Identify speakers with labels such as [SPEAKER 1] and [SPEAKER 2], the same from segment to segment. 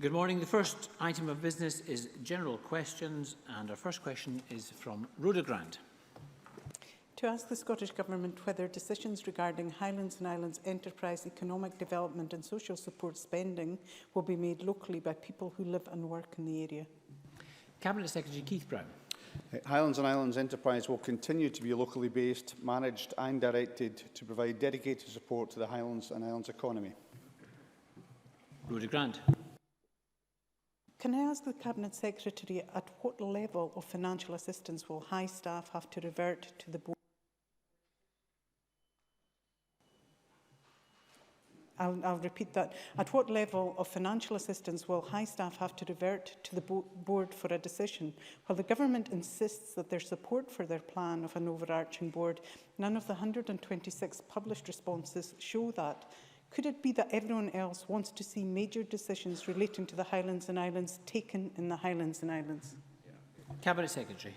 [SPEAKER 1] Good morning. The first item of business is general questions, and our first question is from Rhoda Grant.
[SPEAKER 2] To ask the Scottish Government whether decisions regarding Highlands and Islands enterprise economic development and social support spending will be made locally by people who live and work in the area.
[SPEAKER 1] Cabinet Secretary Keith Brown.
[SPEAKER 3] Highlands and Islands Enterprise will continue to be locally based, managed and directed to provide dedicated support to the Highlands and Islands economy.
[SPEAKER 1] Rhoda Grant.
[SPEAKER 2] Can I ask the Cabinet Secretary at what level of financial assistance will High staff have to revert to the board? I'll repeat that. At what level of financial assistance will High staff have to revert to the board for a decision? While the Government insists that their support for their plan of an overarching board, none of the 126 published responses show that. Could it be that everyone else wants to see major decisions relating to the Highlands and Islands taken in the Highlands and Islands?
[SPEAKER 1] Cabinet Secretary.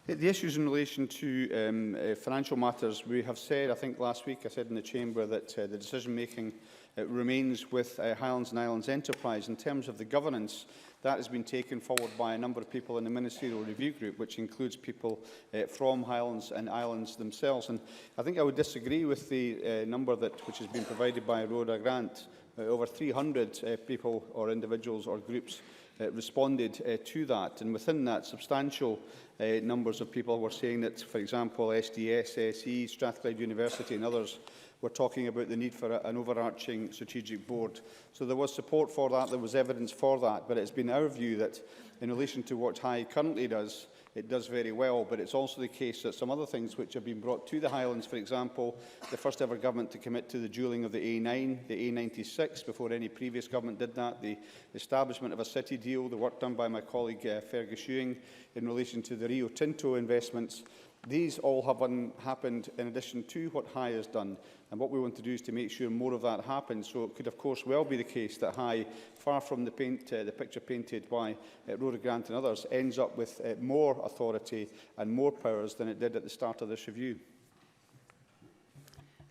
[SPEAKER 3] The issues in relation to financial matters, we have said, I think last week I said in the Chamber that the decision-making remains with Highlands and Islands Enterprise. In terms of the governance, that has been taken forward by a number of people in the Ministerial Review Group, which includes people from Highlands and Islands themselves. And I think I would disagree with the number which has been provided by Rhoda Grant. Over 300 people or individuals or groups responded to that, and within that, substantial numbers of people were saying that, for example, SDS, SE, Strathclyde University and others were talking about the need for an overarching strategic board. So there was support for that, there was evidence for that, but it's been our view that in relation to what High currently does, it does very well, but it's also the case that some other things which have been brought to the Highlands, for example, the first ever government to commit to the dualling of the A9, the A96, before any previous government did that, the establishment of a city deal, the work done by my colleague Fergus Ewing in relation to the Rio Tinto investments, these all have happened in addition to what High has done. And what we want to do is to make sure more of that happens. So it could, of course, well be the case that High, far from the picture painted by Rhoda Grant and others, ends up with more authority and more powers than it did at the start of this review.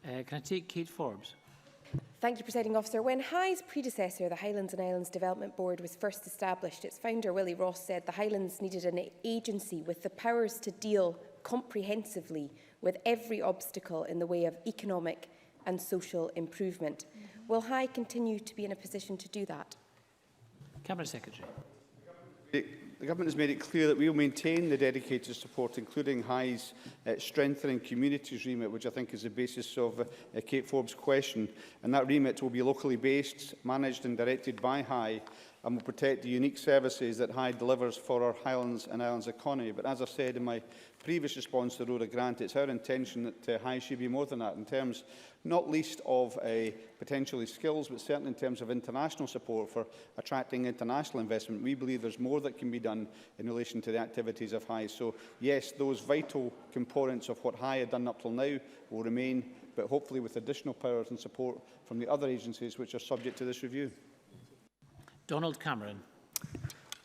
[SPEAKER 1] Can I take Kate Forbes?
[SPEAKER 4] Thank you, Presiding Officer. When High's predecessor, the Highlands and Islands Development Board, was first established, its founder, Willie Ross, said the Highlands needed an agency with the powers to deal comprehensively with every obstacle in the way of economic and social improvement. Will High continue to be in a position to do that?
[SPEAKER 1] Cabinet Secretary.
[SPEAKER 3] The Government has made it clear that we will maintain the dedicated support, including High's strengthening communities remit, which I think is the basis of Kate Forbes' question. And that remit will be locally based, managed and directed by High, and will protect the unique services that High delivers for our Highlands and Islands economy. But as I said in my previous response to Rhoda Grant, it's our intention that High should be more than that in terms not least of potentially skills, but certainly in terms of international support for attracting international investment. We believe there's more that can be done in relation to the activities of High. So yes, those vital components of what High had done up till now will remain, but hopefully with additional powers and support from the other agencies which are subject to this review.
[SPEAKER 1] Donald Cameron.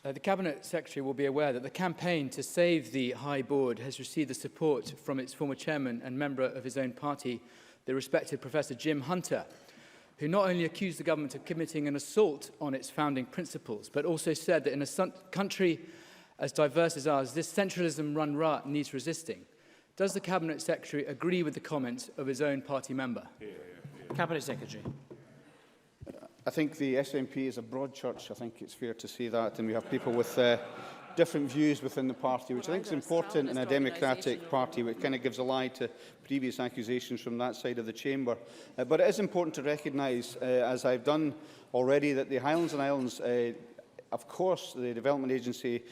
[SPEAKER 5] The Cabinet Secretary will be aware that the campaign to save the High Board has received the support from its former chairman and member of his own party, the respected Professor Jim Hunter, who not only accused the government of committing an assault on its founding principles, but also said that in a country as diverse as ours, this centralism-run rut needs resisting. Does the Cabinet Secretary agree with the comments of his own party member?
[SPEAKER 1] Cabinet Secretary.
[SPEAKER 3] I think the SNP is a broad church. I think it's fair to say that, and we have people with different views within the party, which I think is important in a democratic party, which kind of gives a lie to previous accusations from that side of the chamber. But it is important to recognise, as I've done already, that the Highlands and Islands, of course, the Development Agency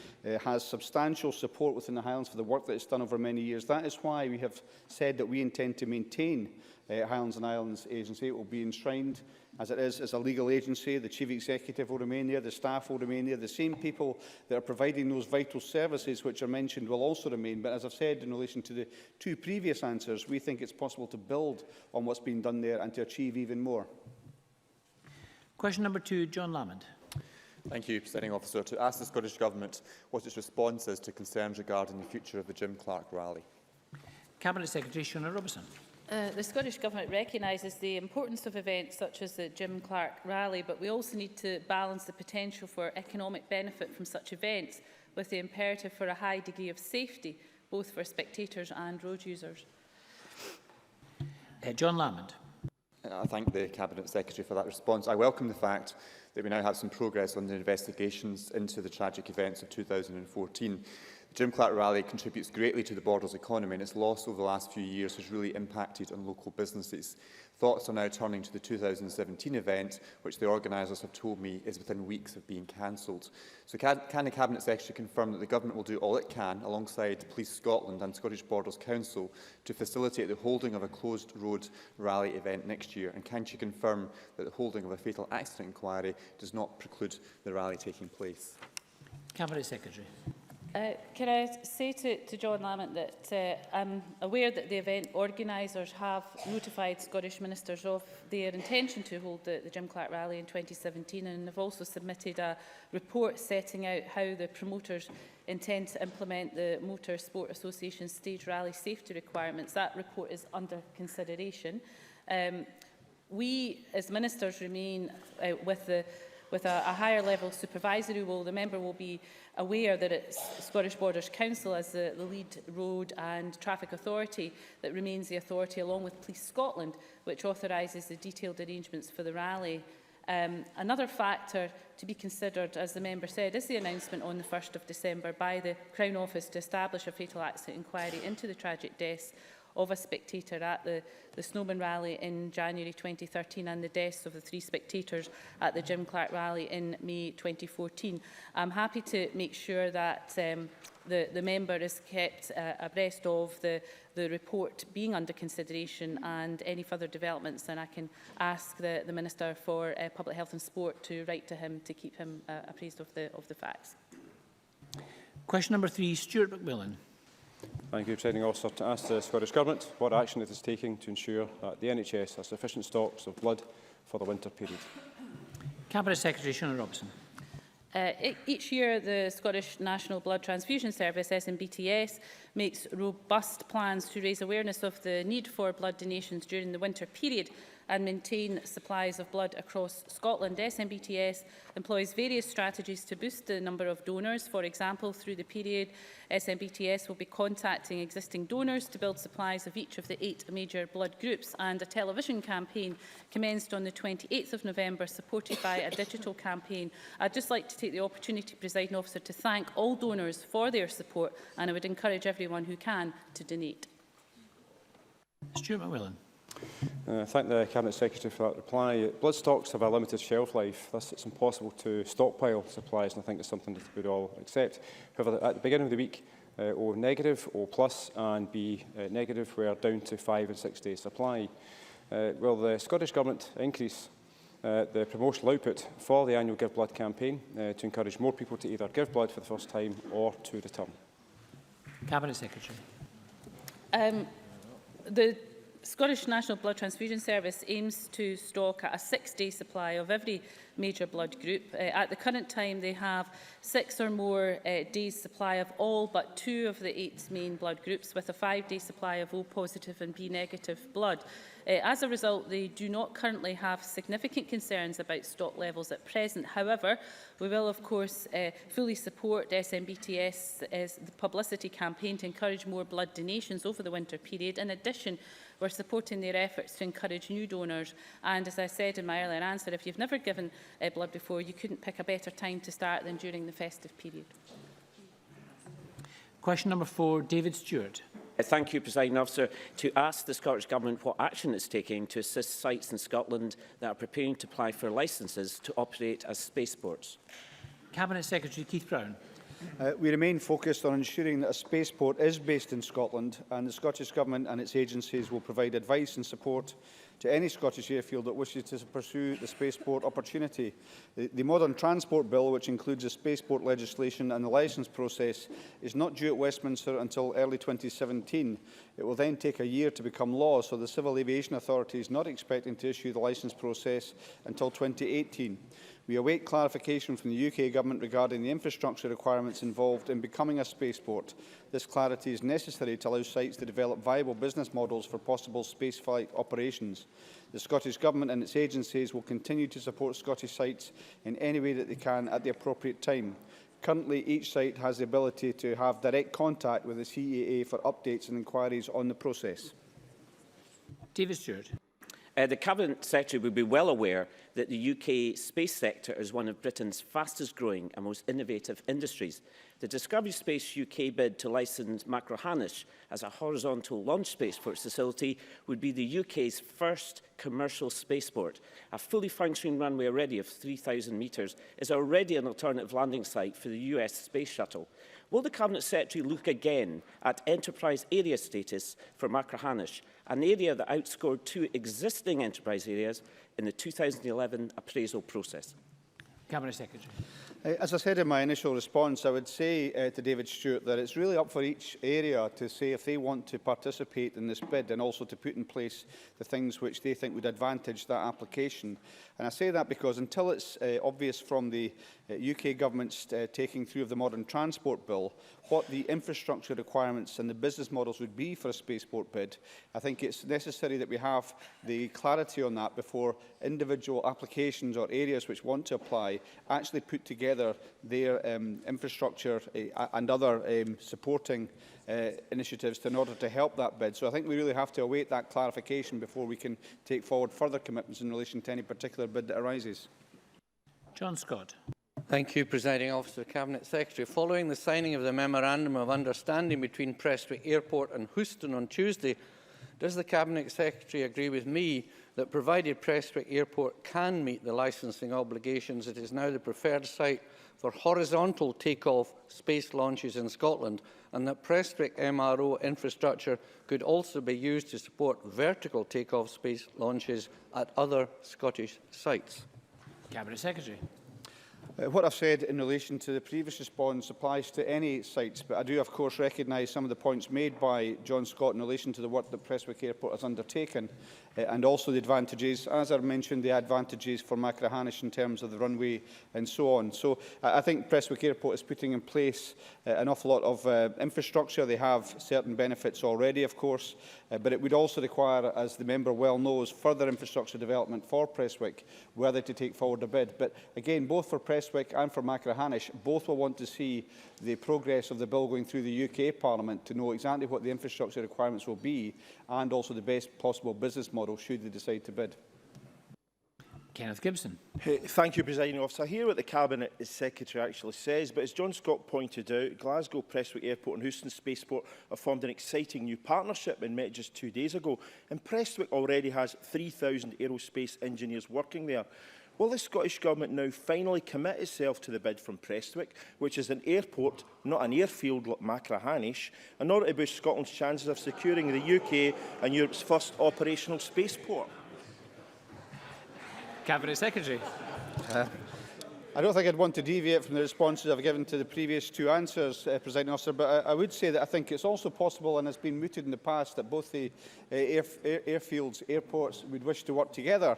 [SPEAKER 3] has substantial support within the Highlands for the work that it's done over many years. That is why we have said that we intend to maintain Highlands and Islands Agency. It will be enshrined as it is as a legal agency. The Chief Executive will remain there, the staff will remain there, the same people that are providing those vital services which are mentioned will also remain. But as I've said in relation to the two previous answers, we think it's possible to build on what's been done there and to achieve even more.
[SPEAKER 1] Question number 2, John Lamond.
[SPEAKER 6] Thank you, Presiding Officer. To ask the Scottish Government what its response is to concerns regarding the future of the Jim Clark rally.
[SPEAKER 1] Cabinet Secretary Shona Robertson.
[SPEAKER 7] The Scottish Government recognises the importance of events such as the Jim Clark Rally, but we also need to balance the potential for economic benefit from such events with the imperative for a high degree of safety, both for spectators and road users.
[SPEAKER 1] John Lamond.
[SPEAKER 6] I thank the Cabinet Secretary for that response. I welcome the fact that we now have some progress on the investigations into the tragic events of 2014. The Jim Clark Rally contributes greatly to the Borders economy, and its loss over the last few years has really impacted on local businesses. Thoughts are now turning to the 2017 event, which the organisers have told me is within weeks of being cancelled. So can the Cabinet Secretary confirm that the Government will do all it can, alongside Police Scotland and Scottish Borders Council, to facilitate the holding of a closed-road rally event next year? And can she confirm that the holding of a fatal accident inquiry does not preclude the rally taking place?
[SPEAKER 1] Cabinet Secretary.
[SPEAKER 7] Can I say to John Lamont that I'm aware that the event organisers have notified Scottish ministers of their intention to hold the Jim Clark Rally in 2017, and have also submitted a report setting out how the promoters intend to implement the Motor Sport Association's stage rally safety requirements. That report is under consideration. We, as ministers, remain with a higher level supervisory role. The member will be aware that it's Scottish Borders Council as the lead road and traffic authority that remains the authority, along with Police Scotland, which authorises the detailed arrangements for the rally. Another factor to be considered, as the member said, is the announcement on the 1st of December by the Crown Office to establish a fatal accident inquiry into the tragic deaths of a spectator at the Snowman Rally in January 2013 and the deaths of the 3 spectators at the Jim Clark Rally in May 2014. I'm happy to make sure that the member is kept abreast of the report being under consideration and any further developments, and I can ask the Minister for Public Health and Sport to write to him to keep him appraised of the facts.
[SPEAKER 1] Question number 3, Stuart McMillan.
[SPEAKER 8] Thank you, Presiding Officer. To ask the Scottish Government what action it is taking to ensure that the NHS has sufficient stocks of blood for the winter period.
[SPEAKER 1] Cabinet Secretary Shona Robson.
[SPEAKER 7] Each year, the Scottish National Blood Transfusion Service, SNBTS, makes robust plans to raise awareness of the need for blood donations during the winter period and maintain supplies of blood across Scotland. SNBTS employs various strategies to boost the number of donors. For example, through the period, SNBTS will be contacting existing donors to build supplies of each of the 8 major blood groups, and a television campaign commenced on the 28th of November, supported by a digital campaign. I'd just like to take the opportunity, Presiding Officer, to thank all donors for their support, and I would encourage everyone who can to donate.
[SPEAKER 1] Stuart McMillan.
[SPEAKER 8] Thank the Cabinet Secretary for that reply. Blood stocks have a limited shelf life, thus it's impossible to stockpile supplies, and I think it's something that we would all accept. However, at the beginning of the week, O negative, O plus and B negative were down to 5 and 6 days supply. Will the Scottish Government increase the promotional output for the annual Give Blood campaign to encourage more people to either give blood for the first time or to return?
[SPEAKER 1] Cabinet Secretary.
[SPEAKER 7] The Scottish National Blood Transfusion Service aims to stock a 6-day supply of every major blood group. At the current time, they have 6 or more days supply of all but 2 of the 8 main blood groups, with a 5-day supply of O positive and B negative blood. As a result, they do not currently have significant concerns about stock levels at present. However, we will, of course, fully support SNBTS's publicity campaign to encourage more blood donations over the winter period. In addition, we're supporting their efforts to encourage new donors. And as I said in my earlier answer, if you've never given blood before, you couldn't pick a better time to start than during the festive period.
[SPEAKER 1] Question number 4, David Stewart.
[SPEAKER 9] Thank you, Presiding Officer. To ask the Scottish Government what action it's taking to assist sites in Scotland that are preparing to apply for licences to operate as spaceports.
[SPEAKER 1] Cabinet Secretary Keith Brown.
[SPEAKER 3] We remain focused on ensuring that a spaceport is based in Scotland, and the Scottish Government and its agencies will provide advice and support to any Scottish airfield that wishes to pursue the spaceport opportunity. The Modern Transport Bill, which includes the spaceport legislation and the licence process, is not due at Westminster until early 2017. It will then take a year to become law, so the Civil Aviation Authority is not expecting to issue the licence process until 2018. We await clarification from the UK Government regarding the infrastructure requirements involved in becoming a spaceport. This clarity is necessary to allow sites to develop viable business models for possible spaceflight operations. The Scottish Government and its agencies will continue to support Scottish sites in any way that they can at the appropriate time. Currently, each site has the ability to have direct contact with the CAA for updates and inquiries on the process.
[SPEAKER 1] David Stewart.
[SPEAKER 9] The Cabinet Secretary would be well aware that the UK space sector is one of Britain's fastest growing and most innovative industries. The Discovery Space UK bid to licence Machrihanish as a horizontal launch spaceport facility would be the UK's first commercial spaceport. A fully functioning runway already of 3,000 metres is already an alternative landing site for the US Space Shuttle. Will the Cabinet Secretary look again at enterprise area status for Machrihanish, an area that outscored two existing enterprise areas in the 2011 appraisal process?
[SPEAKER 1] Cabinet Secretary.
[SPEAKER 3] As I said in my initial response, I would say to David Stewart that it's really up for each area to say if they want to participate in this bid and also to put in place the things which they think would advantage that application. And I say that because until it's obvious from the UK Government's taking through of the Modern Transport Bill what the infrastructure requirements and the business models would be for a spaceport bid, I think it's necessary that we have the clarity on that before individual applications or areas which want to apply actually put together their infrastructure and other supporting initiatives in order to help that bid. So I think we really have to await that clarification before we can take forward further commitments in relation to any particular bid that arises.
[SPEAKER 1] John Scott.
[SPEAKER 10] Thank you, Presiding Officer. Cabinet Secretary. Following the signing of the Memorandum of Understanding between Prestwick Airport and Houston on Tuesday, does the Cabinet Secretary agree with me that provided Prestwick Airport can meet the licensing obligations, it is now the preferred site for horizontal take-off space launches in Scotland, and that Prestwick MRO infrastructure could also be used to support vertical take-off space launches at other Scottish sites?
[SPEAKER 1] Cabinet Secretary.
[SPEAKER 3] What I've said in relation to the previous response applies to any sites, but I do, of course, recognise some of the points made by John Scott in relation to the work that Prestwick Airport has undertaken, and also the advantages, as I mentioned, the advantages for Machrihanish in terms of the runway and so on. So I think Prestwick Airport is putting in place an awful lot of infrastructure. They have certain benefits already, of course, but it would also require, as the member well knows, further infrastructure development for Prestwick were they to take forward a bid. But again, both for Prestwick and for Machrihanish, both will want to see the progress of the bill going through the UK Parliament to know exactly what the infrastructure requirements will be and also the best possible business model should they decide to bid.
[SPEAKER 1] Kenneth Gibson.
[SPEAKER 11] Thank you, Presiding Officer. I hear what the Cabinet Secretary actually says, but as John Scott pointed out, Glasgow, Prestwick Airport and Houston Spaceport have formed an exciting new partnership and met just 2 days ago. And Prestwick already has 3,000 aerospace engineers working there. Will the Scottish Government now finally commit itself to the bid from Prestwick, which is an airport, not an airfield like Machrihanish, in order to boost Scotland's chances of securing the UK and Europe's first operational spaceport?
[SPEAKER 1] Cabinet Secretary.
[SPEAKER 3] I don't think I'd want to deviate from the responses I've given to the previous two answers, Presiding Officer, but I would say that I think it's also possible, and has been mooted in the past, that both the airfields, airports would wish to work together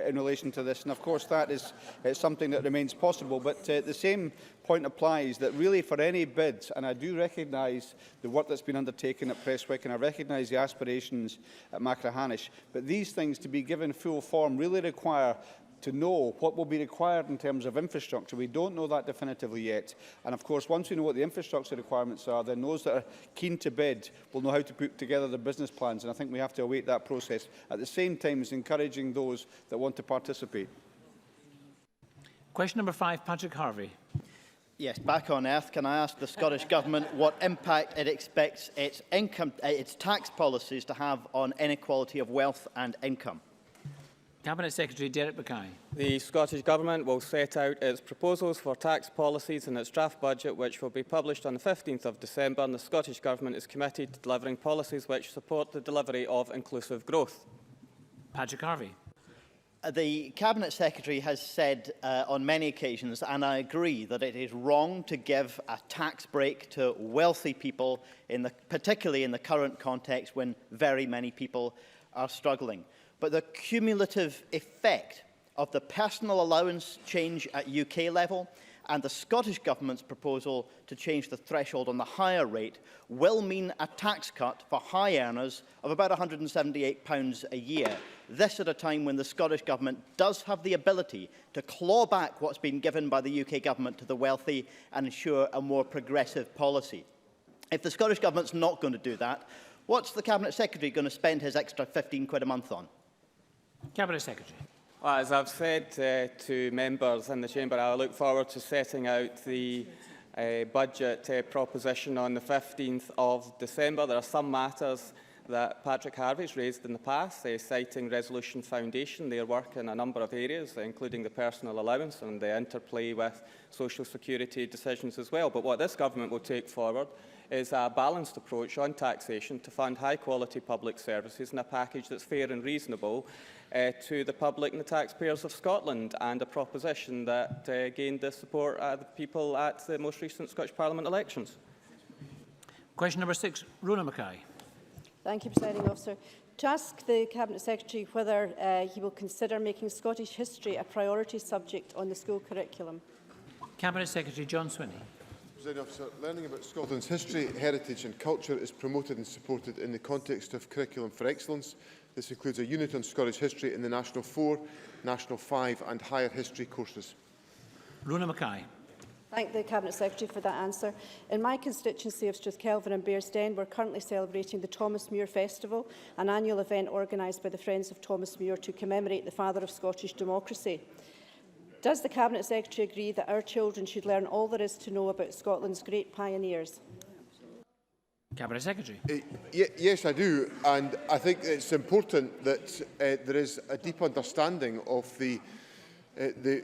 [SPEAKER 3] in relation to this. And of course that is something that remains possible. But the same point applies that really for any bid, and I do recognise the work that's been undertaken at Prestwick, and I recognise the aspirations at Machrihanish, but these things to be given full form really require to know what will be required in terms of infrastructure. We don't know that definitively yet. And of course, once we know what the infrastructure requirements are, then those that are keen to bid will know how to put together their business plans. And I think we have to await that process. At the same time as encouraging those that want to participate.
[SPEAKER 1] Question number 5, Patrick Harvey.
[SPEAKER 12] Yes, back on earth, can I ask the Scottish Government what impact it expects its tax policies to have on inequality of wealth and income?
[SPEAKER 1] Cabinet Secretary Derek Mackay.
[SPEAKER 13] The Scottish Government will set out its proposals for tax policies in its draft budget, which will be published on the 15th of December, and the Scottish Government is committed to delivering policies which support the delivery of inclusive growth.
[SPEAKER 1] Patrick Harvey.
[SPEAKER 12] The Cabinet Secretary has said on many occasions, and I agree, that it is wrong to give a tax break to wealthy people, particularly in the current context when very many people are struggling. But the cumulative effect of the personal allowance change at UK level and the Scottish Government's proposal to change the threshold on the higher rate will mean a tax cut for high earners of about £178 a year. This at a time when the Scottish Government does have the ability to claw back what's been given by the UK Government to the wealthy and ensure a more progressive policy. If the Scottish Government's not going to do that, what's the Cabinet Secretary going to spend his extra £15 a month on?
[SPEAKER 1] Cabinet Secretary.
[SPEAKER 13] Well, as I've said to members in the Chamber, I look forward to setting out the budget proposition on the 15th of December. There are some matters that Patrick Harvey's raised in the past, citing Resolution Foundation. Their work in a number of areas, including the personal allowance and the interplay with social security decisions as well. But what this government will take forward is a balanced approach on taxation to fund high-quality public services in a package that's fair and reasonable to the public and the taxpayers of Scotland, and a proposition that gained the support of the people at the most recent Scottish Parliament elections.
[SPEAKER 1] Question number 6, Rona Mackay.
[SPEAKER 14] Thank you, Presiding Officer. To ask the Cabinet Secretary whether he will consider making Scottish history a priority subject on the school curriculum.
[SPEAKER 1] Cabinet Secretary John Swinney.
[SPEAKER 15] Presiding Officer, learning about Scotland's history, heritage and culture is promoted and supported in the context of Curriculum for Excellence. This includes a unit on Scottish history in the National 4, National 5 and Higher History courses.
[SPEAKER 1] Rona Mackay.
[SPEAKER 14] Thank the Cabinet Secretary for that answer. In my constituency of Strathkelvin and Bearsden, we're currently celebrating the Thomas Muir Festival, an annual event organised by the Friends of Thomas Muir to commemorate the father of Scottish democracy. Does the Cabinet Secretary agree that our children should learn all there is to know about Scotland's great pioneers?
[SPEAKER 15] Cabinet Secretary. Yes, I do, and I think it's important that there is a deep understanding of the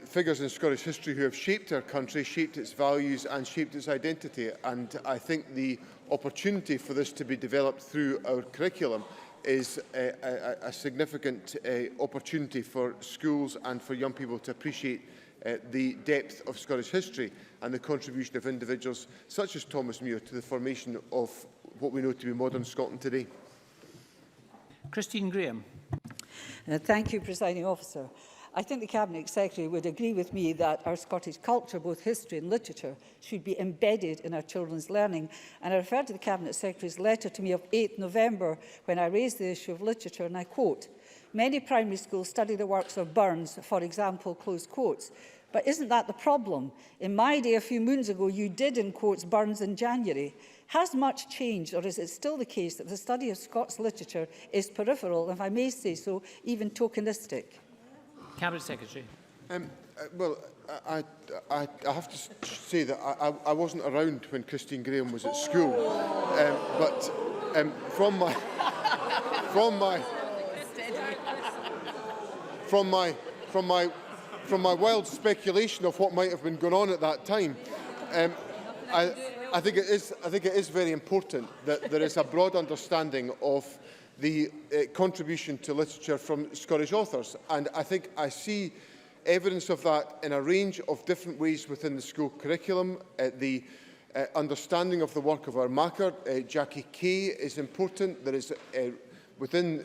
[SPEAKER 15] figures in Scottish history who have shaped our country, shaped its values and shaped its identity. And I think the opportunity for this to be developed through our curriculum is a significant opportunity for schools and for young people to appreciate the depth of Scottish history and the contribution of individuals such as Thomas Muir to the formation of what we know to be modern Scotland today.
[SPEAKER 1] Christine Graham.
[SPEAKER 16] Thank you, Presiding Officer. I think the Cabinet Secretary would agree with me that our Scottish culture, both history and literature, should be embedded in our children's learning. And I refer to the Cabinet Secretary's letter to me of 8 November when I raised the issue of literature, and I quote, "Many primary schools study the works of Burns, for example," close quotes. But isn't that the problem? In my day, a few moons ago, you did, in quotes, Burns in January. Has much changed, or is it still the case that the study of Scots literature is peripheral, if I may say so, even tokenistic?
[SPEAKER 1] Cabinet Secretary.
[SPEAKER 15] Well, I have to say that I wasn't around when Christine Graham was at school, but from my wild speculation of what might have been going on at that time, I think it is very important that there is a broad understanding of the contribution to literature from Scottish authors. And I think I see evidence of that in a range of different ways within the school curriculum. The understanding of the work of our maker, Jackie Kay, is important. There is within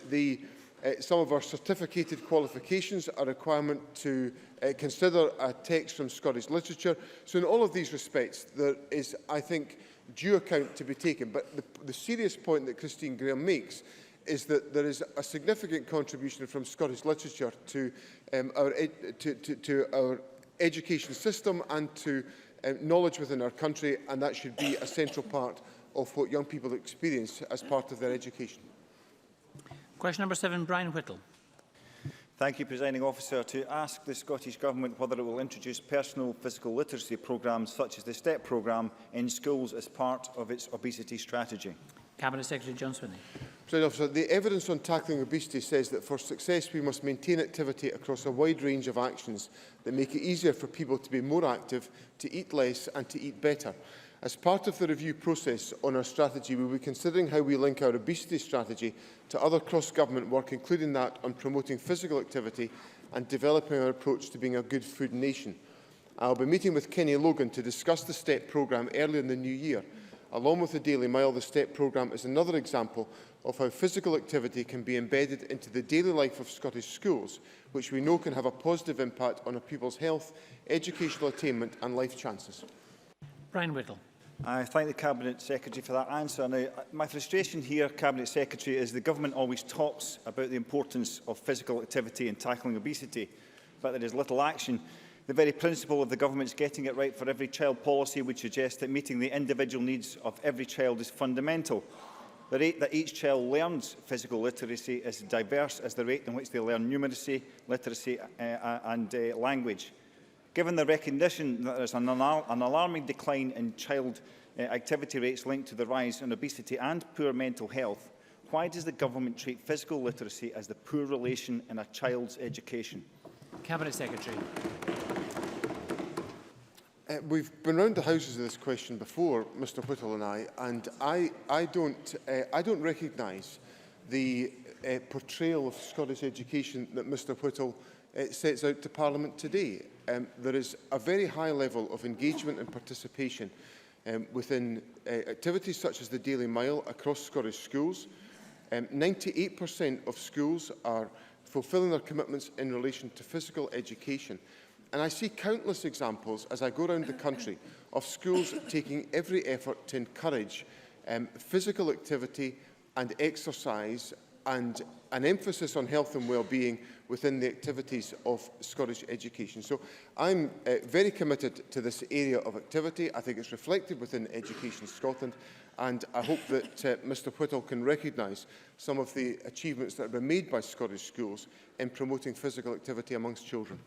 [SPEAKER 15] some of our certificated qualifications a requirement to consider a text from Scottish literature. So in all of these respects, there is, I think, due account to be taken. But the serious point that Christine Graham makes is that there is a significant contribution from Scottish literature to our education system and to knowledge within our country, and that should be a central part of what young people experience as part of their education.
[SPEAKER 1] Question number 7, Brian Whittle.
[SPEAKER 17] Thank you, Presiding Officer. To ask the Scottish Government whether it will introduce personal physical literacy programmes such as the STEP programme in schools as part of its obesity strategy.
[SPEAKER 1] Cabinet Secretary John Swinney.
[SPEAKER 15] Presiding Officer, the evidence on tackling obesity says that for success we must maintain activity across a wide range of actions that make it easier for people to be more active, to eat less and to eat better. As part of the review process on our strategy, we will be considering how we link our obesity strategy to other cross-government work, including that on promoting physical activity and developing our approach to being a good food nation. I will be meeting with Kenny Logan to discuss the STEP programme early in the new year. Along with the Daily Mile, the STEP programme is another example of how physical activity can be embedded into the daily life of Scottish schools, which we know can have a positive impact on a pupil's health, educational attainment and life chances.
[SPEAKER 1] Brian Whittle.
[SPEAKER 17] I thank the Cabinet Secretary for that answer. Now, my frustration here, Cabinet Secretary, is the Government always talks about the importance of physical activity in tackling obesity, but there is little action. The very principle of the Government's getting it right for every child policy would suggest that meeting the individual needs of every child is fundamental. The rate that each child learns physical literacy is diverse as the rate in which they learn numeracy, literacy and language. Given the recognition that there is an alarming decline in child activity rates linked to the rise in obesity and poor mental health, why does the Government treat physical literacy as the poor relation in a child's education?
[SPEAKER 1] Cabinet Secretary.
[SPEAKER 15] We've been round the houses of this question before, Mr Whittle and I don't recognise the portrayal of Scottish education that Mr Whittle sets out to Parliament today. There is a very high level of engagement and participation within activities such as the Daily Mile across Scottish schools. 98% of schools are fulfilling their commitments in relation to physical education. And I see countless examples as I go around the country of schools taking every effort to encourage physical activity and exercise and an emphasis on health and well-being within the activities of Scottish education. So I'm very committed to this area of activity. I think it's reflected within Education Scotland, and I hope that Mr Whittle can recognise some of the achievements that have been made by Scottish schools in promoting physical activity amongst children.